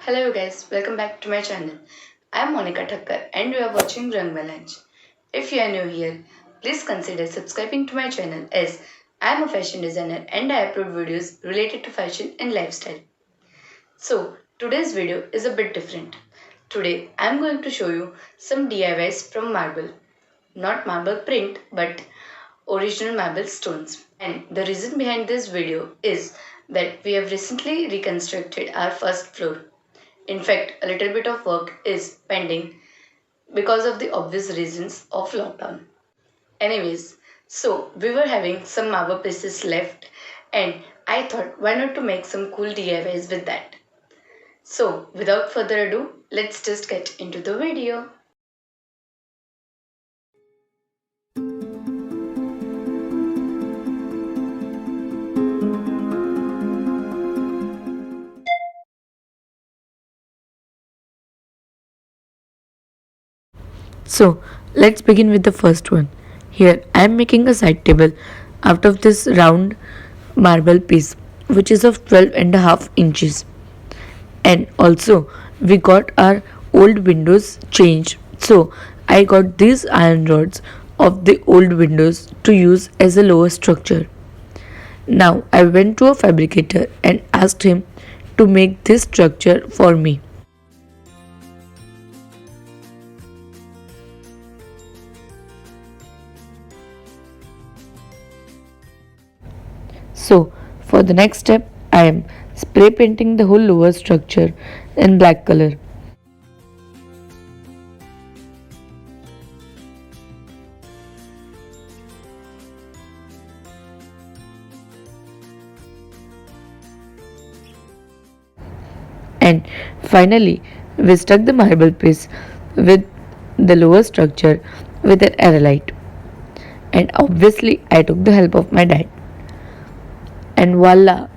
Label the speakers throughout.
Speaker 1: Hello guys, welcome back to my channel. I am Monica Thakkar and you are watching Rang Lunch. If you are new here, please consider subscribing to my channel as I am a fashion designer and I upload videos related to fashion and lifestyle. So today's video is a bit different. Today I am going to show you some DIYs from marble. Not marble print but original marble stones. And the reason behind this video is that we have recently reconstructed our first floor. In fact, a little bit of work is pending because of the obvious reasons of lockdown. Anyways, so we were having some marble pieces left and I thought why not to make some cool DIYs with that. So without further ado, let's just get into the video.
Speaker 2: So let's begin with the first one. Here I am making a side table out of this round marble piece which is of 12.5 inches. And also we got our old windows changed. So I got these iron rods of the old windows to use as a lower structure. Now I went to a fabricator and asked him to make this structure for me. So for the next step, I am spray painting the whole lower structure in black color. And finally, we stuck the marble piece with the lower structure with an aerolite. And obviously, I took the help of my dad. And voila,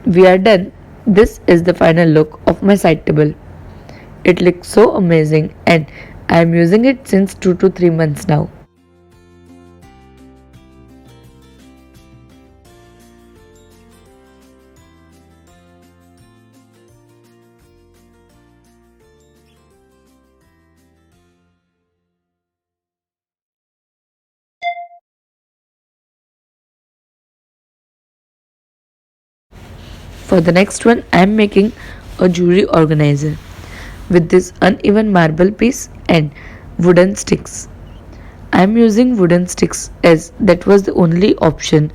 Speaker 2: we are done. This is the final look of my side table. It looks so amazing and I am using it since 2 to 3 months now. For the next one, I am making a jewelry organizer with this uneven marble piece and wooden sticks. I am using wooden sticks as that was the only option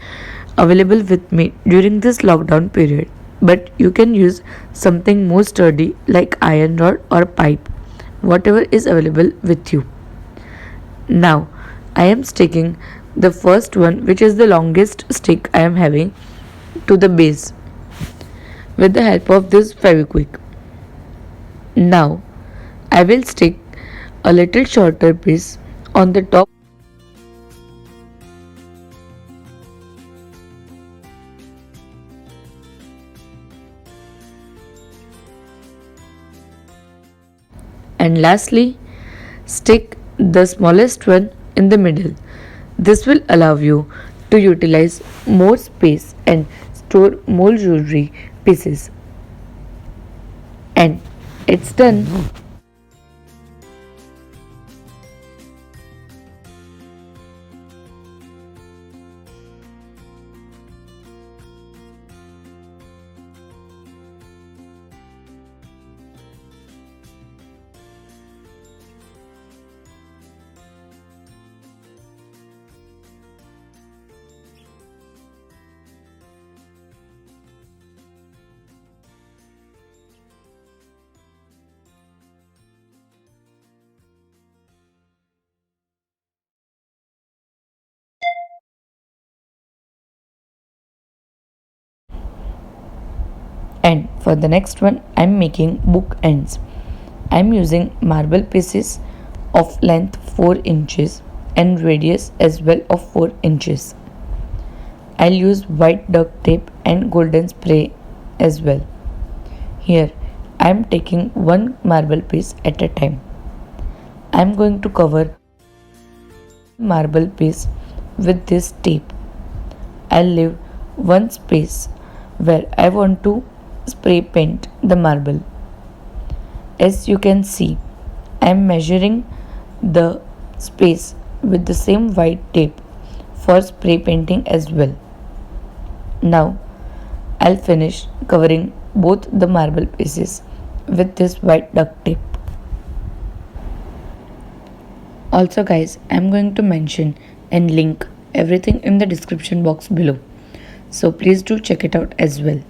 Speaker 2: available with me during this lockdown period. But you can use something more sturdy like iron rod or pipe, whatever is available with you. Now, I am sticking the first one, which is the longest stick I am having, to the base with the help of this Fevikwik. Now, I will stick a little shorter piece on the top and lastly, stick the smallest one in the middle. This will allow you to utilize more space and store more jewelry pieces. And it's done. And for the next one, I'm making book ends. I'm using marble pieces of length 4 inches and radius as well of 4 inches. I'll use white duct tape and golden spray as well. Here, I'm taking one marble piece at a time. I'm going to cover marble piece with this tape. I'll leave one space where I want to spray paint the marble. As you can see, I am measuring the space with the same white tape for spray painting as well. Now I'll finish covering both the marble pieces with this white duct tape. Also guys, I'm going to mention and link everything in the description box below. So please do check it out as well.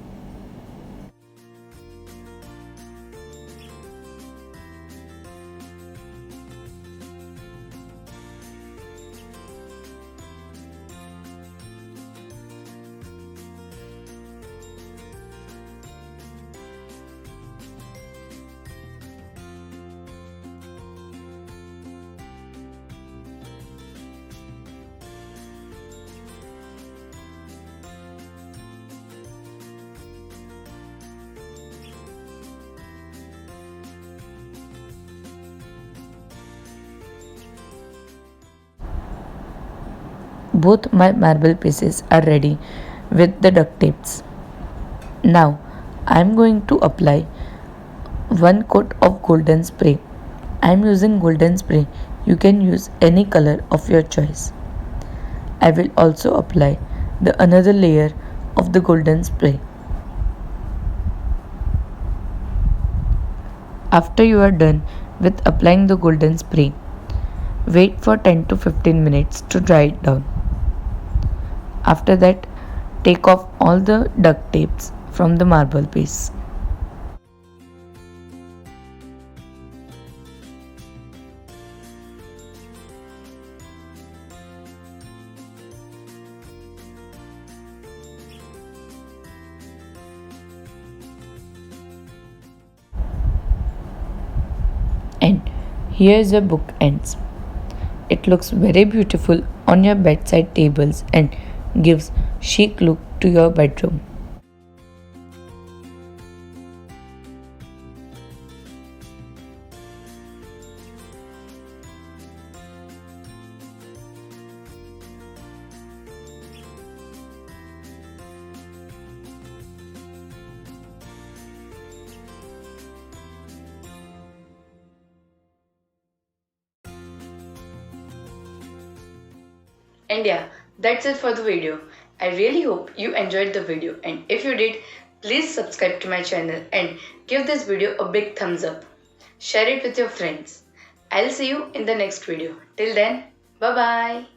Speaker 2: Both my marble pieces are ready with the duct tapes. Now I am going to apply one coat of golden spray. I am using golden spray. You can use any color of your choice. I will also apply the another layer of the golden spray. After you are done with applying the golden spray, wait for 10 to 15 minutes to dry it down. After that, take off all the duct tapes from the marble piece. And here is the book ends. It looks very beautiful on your bedside tables and gives chic look to your bedroom.
Speaker 1: And yeah, that's it for the video. I really hope you enjoyed the video, and if you did, please subscribe to my channel and give this video a big thumbs up. Share it with your friends. I'll see you in the next video. Till then, bye bye.